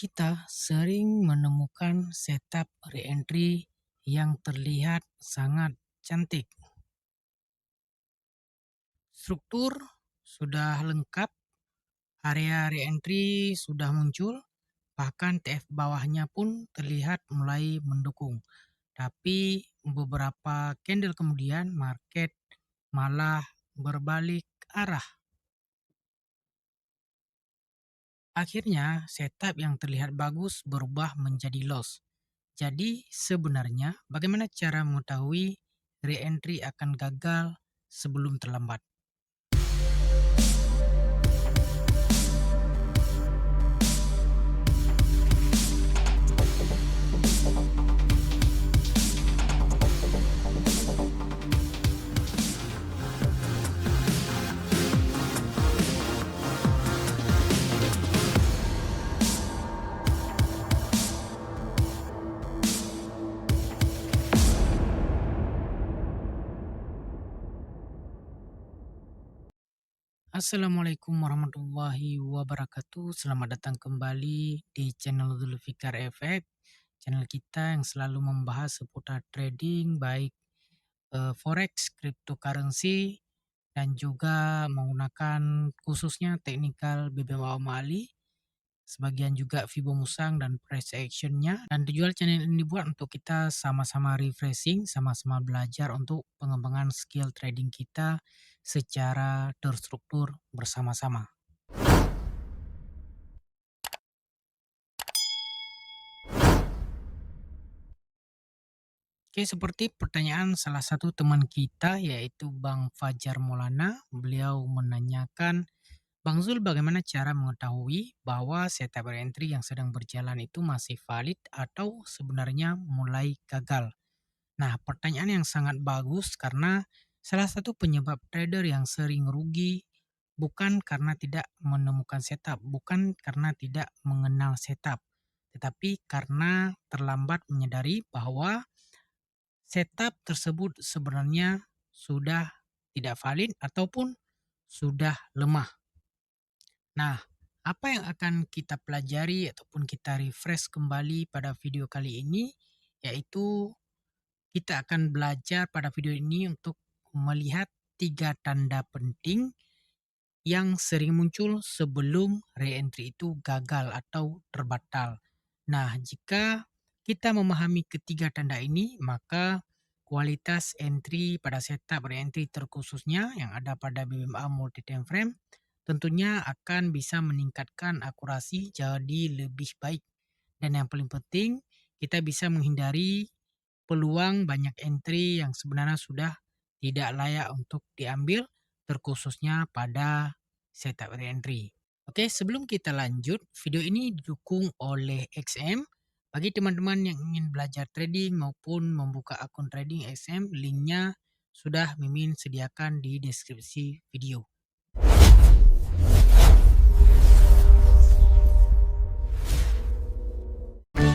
Kita sering menemukan setup reentry yang terlihat sangat cantik. Struktur sudah lengkap, area reentry sudah muncul, bahkan TF bawahnya pun terlihat mulai mendukung. Tapi beberapa candle kemudian market malah berbalik arah. Akhirnya setup yang terlihat bagus berubah menjadi loss. Jadi sebenarnya bagaimana cara mengetahui re-entry akan gagal sebelum terlambat? Assalamualaikum warahmatullahi wabarakatuh. Selamat datang kembali di channel Zulfikar Efek. Channel kita yang selalu membahas seputar trading baik forex, cryptocurrency dan juga menggunakan khususnya teknikal BBWA Mali. Sebagian juga Fibo Musang dan price actionnya. Dan tujuan channel ini dibuat untuk kita sama-sama refreshing, sama-sama belajar untuk pengembangan skill trading kita secara terstruktur bersama-sama. Oke, seperti pertanyaan salah satu teman kita yaitu Bang Fajar Maulana. Beliau menanyakan, Bang Zul, bagaimana cara mengetahui bahwa setup entry yang sedang berjalan itu masih valid atau sebenarnya mulai gagal? Nah, pertanyaan yang sangat bagus karena salah satu penyebab trader yang sering rugi bukan karena tidak menemukan setup, bukan karena tidak mengenal setup, tetapi karena terlambat menyadari bahwa setup tersebut sebenarnya sudah tidak valid ataupun sudah lemah. Nah, apa yang akan kita pelajari ataupun kita refresh kembali pada video kali ini, yaitu kita akan belajar pada video ini untuk melihat 3 tanda penting yang sering muncul sebelum re-entry itu gagal atau terbatal. Nah, jika kita memahami ketiga tanda ini, maka kualitas entry pada setup re-entry terkhususnya yang ada pada BBMA multi time frame tentunya akan bisa meningkatkan akurasi jadi lebih baik. Dan yang paling penting, kita bisa menghindari peluang banyak entry yang sebenarnya sudah tidak layak untuk diambil, terkhususnya pada setup re-entry. Oke, sebelum kita lanjut, video ini didukung oleh XM. Bagi teman-teman yang ingin belajar trading maupun membuka akun trading XM, linknya sudah Mimin sediakan di deskripsi video.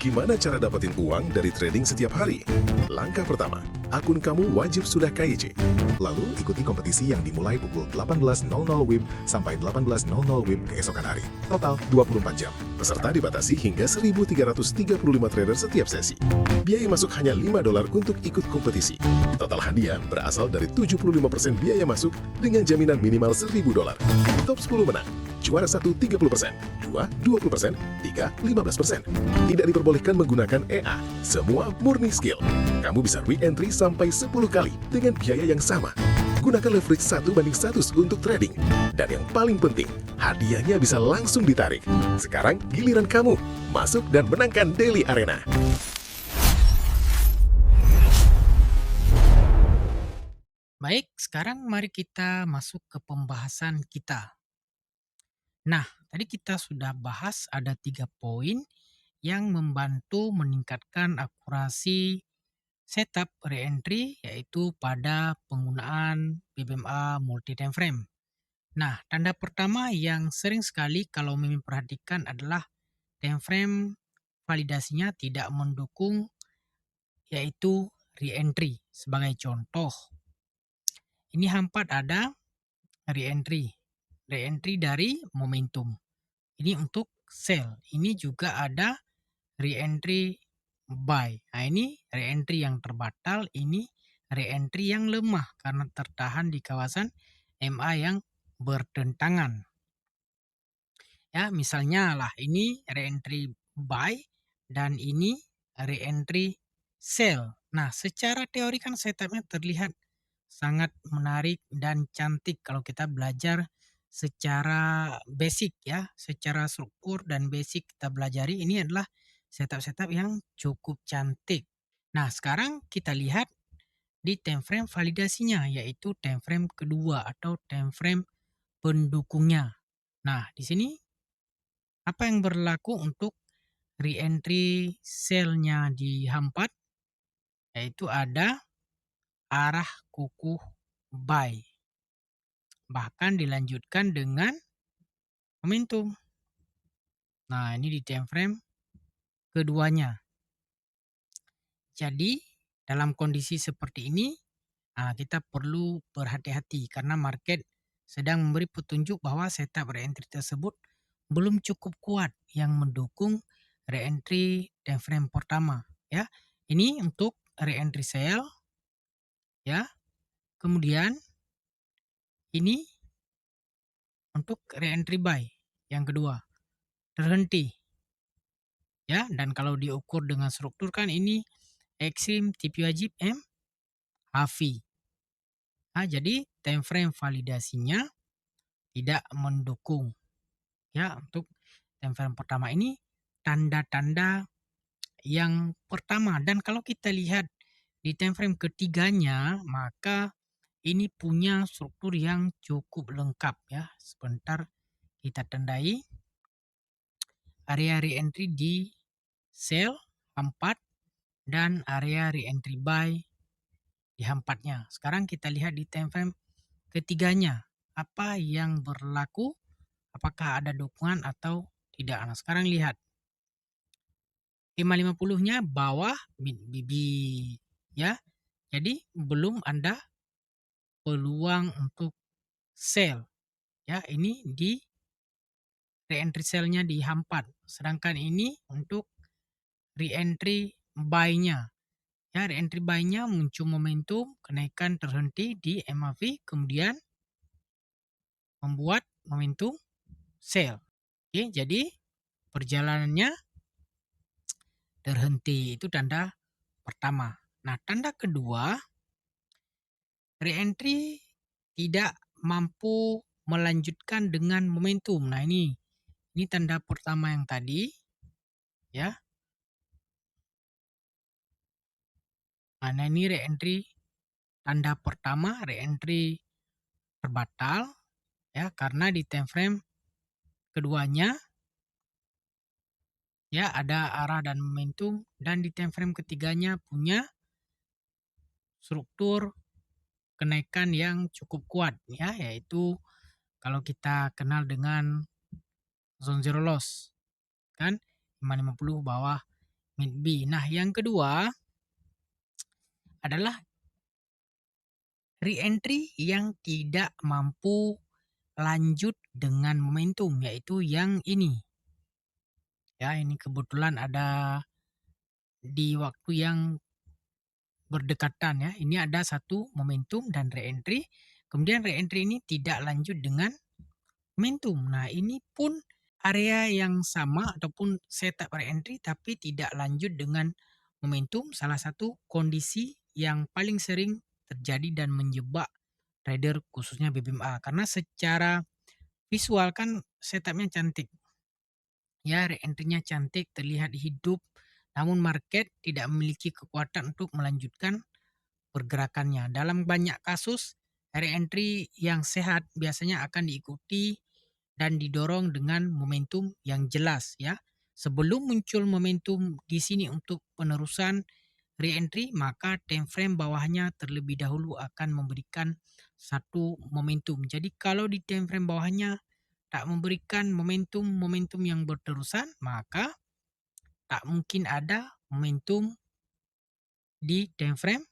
Gimana cara dapetin uang dari trading setiap hari? Langkah pertama, akun kamu wajib sudah KYC. Lalu ikuti kompetisi yang dimulai pukul 18.00 WIB sampai 18.00 WIB keesokan hari. Total 24 jam. Peserta dibatasi hingga 1.335 trader setiap sesi. Biaya masuk hanya $5 untuk ikut kompetisi. Total hadiah berasal dari 75% biaya masuk dengan jaminan minimal $1.000. Top 10 menang. Juara 1 30%, 2 20%, 3 15%. Tidak diperbolehkan menggunakan EA, semua murni skill. Kamu bisa re-entry sampai 10 kali dengan biaya yang sama. Gunakan leverage 1:1 untuk trading. Dan yang paling penting, hadiahnya bisa langsung ditarik. Sekarang giliran kamu, masuk dan menangkan Daily Arena. Baik, sekarang mari kita masuk ke pembahasan kita. Nah, tadi kita sudah bahas ada 3 poin yang membantu meningkatkan akurasi setup re-entry yaitu pada penggunaan BBMA multi time frame. Nah, tanda pertama yang sering sekali kalau Mimin perhatikan adalah time frame validasinya tidak mendukung yaitu re-entry. Sebagai contoh, ini hampat ada re-entry. Re-entry dari momentum. Ini untuk sell. Ini juga ada re-entry buy. Nah, ini re-entry yang terbatal, ini re-entry yang lemah karena tertahan di kawasan MA yang bertentangan. Ya, misalnya lah ini re-entry buy dan ini re-entry sell. Nah, secara teori kan setupnya terlihat sangat menarik dan cantik kalau kita belajar secara basic ya, secara struktur dan basic kita belajari ini adalah setup-setup yang cukup cantik. Nah, sekarang kita lihat di time frame validasinya yaitu time frame kedua atau time frame pendukungnya. Nah, di sini apa yang berlaku untuk re-entry sell-nya di H4 yaitu ada arah kukuh buy. Bahkan dilanjutkan dengan momentum. Nah, ini di time frame keduanya. Jadi, dalam kondisi seperti ini, kita perlu berhati-hati karena market sedang memberi petunjuk bahwa setup re-entry tersebut belum cukup kuat yang mendukung re-entry time frame pertama, ya. Ini untuk re-entry sell, ya. Kemudian ini untuk re-entry buy yang kedua, terhenti, ya. Dan kalau diukur dengan struktur kan ini Exim, TP wajib, HV. Nah, jadi time frame validasinya tidak mendukung, ya. Untuk time frame pertama ini tanda-tanda yang pertama dan kalau kita lihat di time frame ketiganya maka ini punya struktur yang cukup lengkap ya. Sebentar kita tandai area re-entry di sell H4 dan area re-entry buy di H4-nya. Sekarang kita lihat di time frame ketiganya, apa yang berlaku, apakah ada dukungan atau tidak. Nah, sekarang lihat 550-nya bawah BB ya. Jadi belum ada peluang untuk sell ya. Ini di re-entry sell-nya di H4. Sedangkan ini untuk re-entry buy-nya. Ya, re-entry buy-nya muncul momentum kenaikan terhenti di MAV kemudian membuat momentum sell. Oke, jadi perjalanannya terhenti. Itu tanda pertama. Nah, tanda kedua, re-entry tidak mampu melanjutkan dengan momentum. Nah, ini tanda pertama yang tadi, ya. Nah, ini re-entry tanda pertama, re-entry terbatal, ya, karena di time frame keduanya, ya, ada arah dan momentum, dan di time frame ketiganya punya struktur kenaikan yang cukup kuat ya, yaitu kalau kita kenal dengan zone zero loss kan 550 bawah mid B. Nah, yang kedua adalah re-entry yang tidak mampu lanjut dengan momentum yaitu yang ini. Ya, ini kebetulan ada di waktu yang berdekatan ya. Ini ada satu momentum dan re-entry. Kemudian re-entry ini tidak lanjut dengan momentum. Nah, ini pun area yang sama ataupun setup re-entry tapi tidak lanjut dengan momentum. Salah satu kondisi yang paling sering terjadi dan menjebak trader khususnya BBMA. Karena secara visual kan setupnya cantik. Ya, re-entry-nya cantik, terlihat hidup. Namun market tidak memiliki kekuatan untuk melanjutkan pergerakannya. Dalam banyak kasus, re-entry yang sehat biasanya akan diikuti dan didorong dengan momentum yang jelas ya. Sebelum muncul momentum di sini untuk penerusan re-entry, maka time frame bawahnya terlebih dahulu akan memberikan satu momentum. Jadi kalau di time frame bawahnya tak memberikan momentum-momentum yang berterusan, maka tak mungkin ada momentum di time frame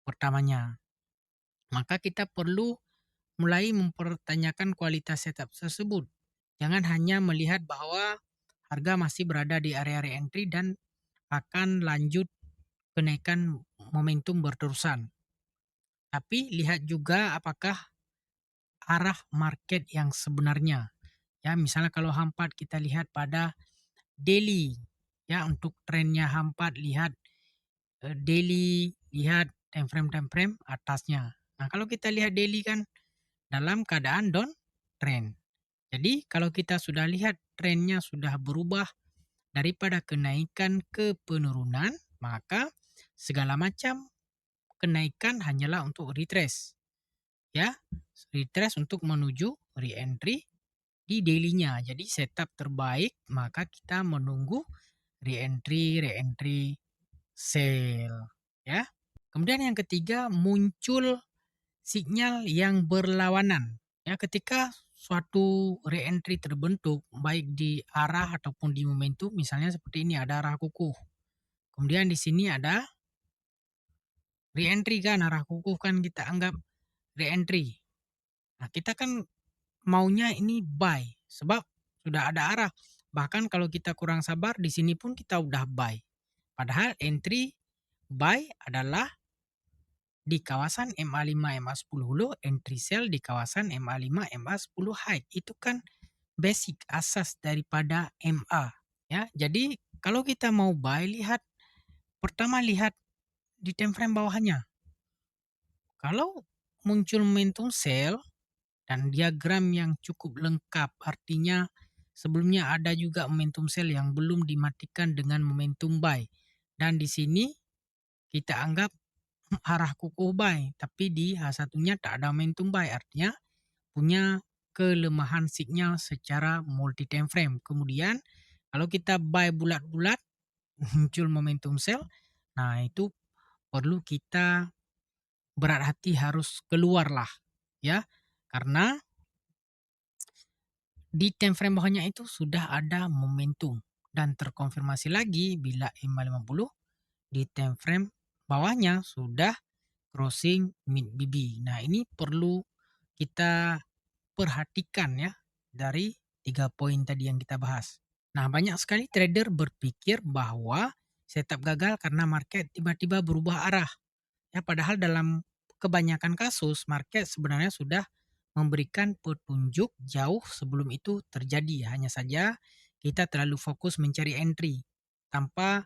pertamanya. Maka kita perlu mulai mempertanyakan kualitas setup tersebut. Jangan hanya melihat bahwa harga masih berada di area re-entry dan akan lanjut kenaikan momentum berterusan. Tapi lihat juga apakah arah market yang sebenarnya. Ya, misalnya kalau H4 kita lihat pada daily, ya untuk trennya H4 lihat daily, lihat time frame atasnya. Nah, kalau kita lihat daily kan dalam keadaan down trend. Jadi kalau kita sudah lihat trennya sudah berubah daripada kenaikan ke penurunan, maka segala macam kenaikan hanyalah untuk retrace, ya. Retrace untuk menuju re-entry di daily-nya. Jadi setup terbaik maka kita menunggu re-entry sell, ya. Kemudian yang ketiga muncul sinyal yang berlawanan. Ya, ketika suatu re-entry terbentuk baik di arah ataupun di momentum, misalnya seperti ini ada arah kukuh. Kemudian di sini ada re-entry kan, arah kukuh kan kita anggap re-entry. Nah, kita kan maunya ini buy sebab sudah ada arah. Bahkan kalau kita kurang sabar di sini pun kita udah buy. Padahal entry buy adalah di kawasan MA5 MA10 low, entry sell di kawasan MA5 MA10 high. Itu kan basic asas daripada MA, ya. Jadi kalau kita mau buy lihat pertama lihat di time frame bawahnya. Kalau muncul momentum sell dan diagram yang cukup lengkap, artinya sebelumnya ada juga momentum sell yang belum dimatikan dengan momentum buy. Dan di sini kita anggap arah kukuh buy, tapi di H1-nya tak ada momentum buy, artinya punya kelemahan signal secara multi time frame. Kemudian kalau kita buy bulat-bulat muncul momentum sell, nah itu perlu kita berat hati harus keluarlah, ya. Karena di time frame bawahnya itu sudah ada momentum dan terkonfirmasi lagi bila MA50 di time frame bawahnya sudah crossing mid BB. Nah, ini perlu kita perhatikan ya dari 3 poin tadi yang kita bahas. Nah, banyak sekali trader berpikir bahwa setup gagal karena market tiba-tiba berubah arah. Ya, padahal dalam kebanyakan kasus market sebenarnya sudah memberikan petunjuk jauh sebelum itu terjadi. Hanya saja kita terlalu fokus mencari entry tanpa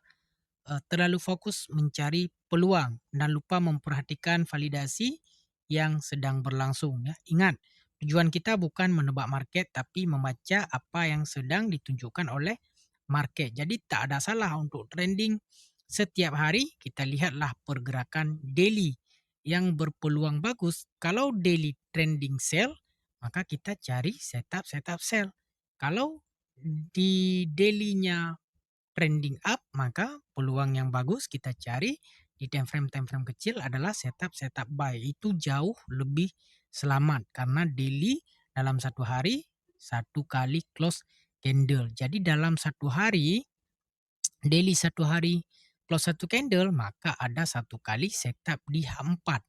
terlalu fokus mencari peluang dan lupa memperhatikan validasi yang sedang berlangsung ya. Ingat, tujuan kita bukan menebak market tapi membaca apa yang sedang ditunjukkan oleh market. Jadi tak ada salah untuk trending setiap hari kita lihatlah pergerakan daily yang berpeluang bagus. Kalau daily trending sell, maka kita cari setup sell. Kalau di daily-nya trending up, maka peluang yang bagus kita cari di time frame kecil adalah setup buy. Itu jauh lebih selamat karena daily dalam satu hari satu kali close candle. Jadi dalam satu hari, daily satu hari close satu candle, maka ada satu kali setup di H4.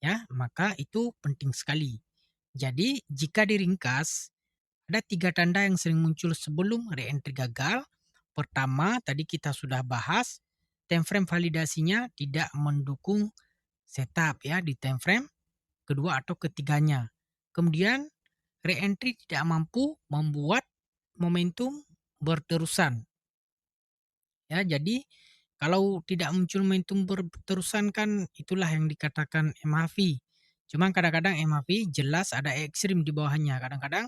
Ya, maka itu penting sekali. Jadi jika diringkas, ada 3 tanda yang sering muncul sebelum re-entry gagal. Pertama, tadi kita sudah bahas, time frame validasinya tidak mendukung setup ya di time frame kedua atau ketiganya. Kemudian re-entry tidak mampu membuat momentum berterusan. Ya, jadi kalau tidak muncul momentum berterusan kan itulah yang dikatakan MAV. Cuma kadang-kadang MAV jelas ada ekstrim di bawahnya, kadang-kadang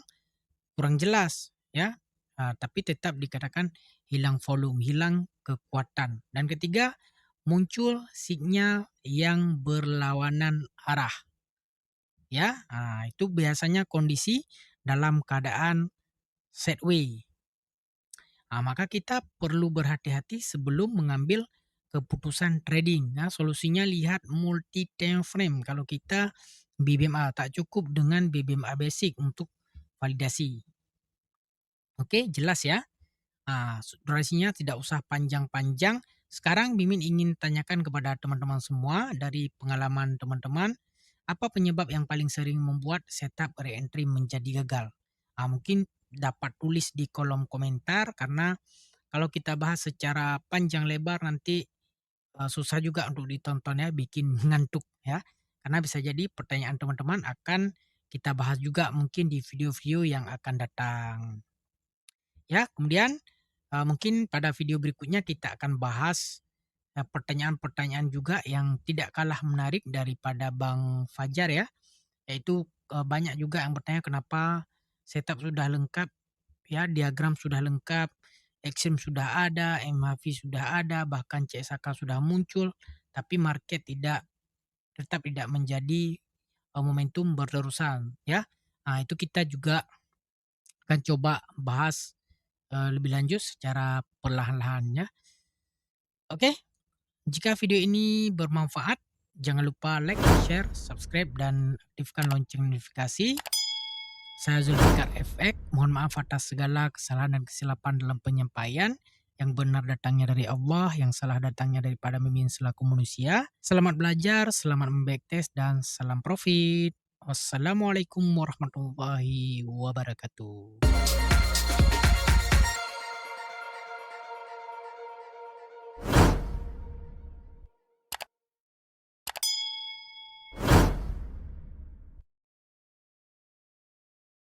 kurang jelas ya. Tapi tetap dikatakan hilang volume, hilang kekuatan. Dan ketiga, muncul sinyal yang berlawanan arah. Ya, itu biasanya kondisi dalam keadaan sideways. Maka kita perlu berhati-hati sebelum mengambil keputusan trading. Nah, solusinya lihat multi time frame. Kalau kita BBMA tak cukup dengan BBMA basic untuk validasi. Oke, jelas ya. Durasinya tidak usah panjang-panjang. Sekarang Mimin ingin tanyakan kepada teman-teman semua dari pengalaman teman-teman, apa penyebab yang paling sering membuat setup re-entry menjadi gagal? Mungkin dapat tulis di kolom komentar, karena kalau kita bahas secara panjang lebar nanti, susah juga untuk ditonton ya, bikin ngantuk ya. Karena bisa jadi pertanyaan teman-teman akan kita bahas juga mungkin di video-video yang akan datang. Ya, kemudian, mungkin pada video berikutnya kita akan bahas, pertanyaan-pertanyaan juga yang tidak kalah menarik daripada Bang Fajar ya, yaitu, banyak juga yang bertanya kenapa setup sudah lengkap ya, diagram sudah lengkap, Exim sudah ada, MHV sudah ada, bahkan CSAK sudah muncul, tapi market tetap tidak menjadi, momentum berterusan ya. Nah, itu kita juga akan coba bahas, lebih lanjut secara perlahan-lahan ya. Oke, jika video ini bermanfaat, jangan lupa like, share, subscribe, dan aktifkan lonceng notifikasi. Saya Zulfikar FX, mohon maaf atas segala kesalahan dan kesilapan dalam penyampaian. Yang benar datangnya dari Allah, yang salah datangnya daripada mimin selaku manusia. Selamat belajar, selamat membacktest, dan salam profit. Wassalamualaikum warahmatullahi wabarakatuh.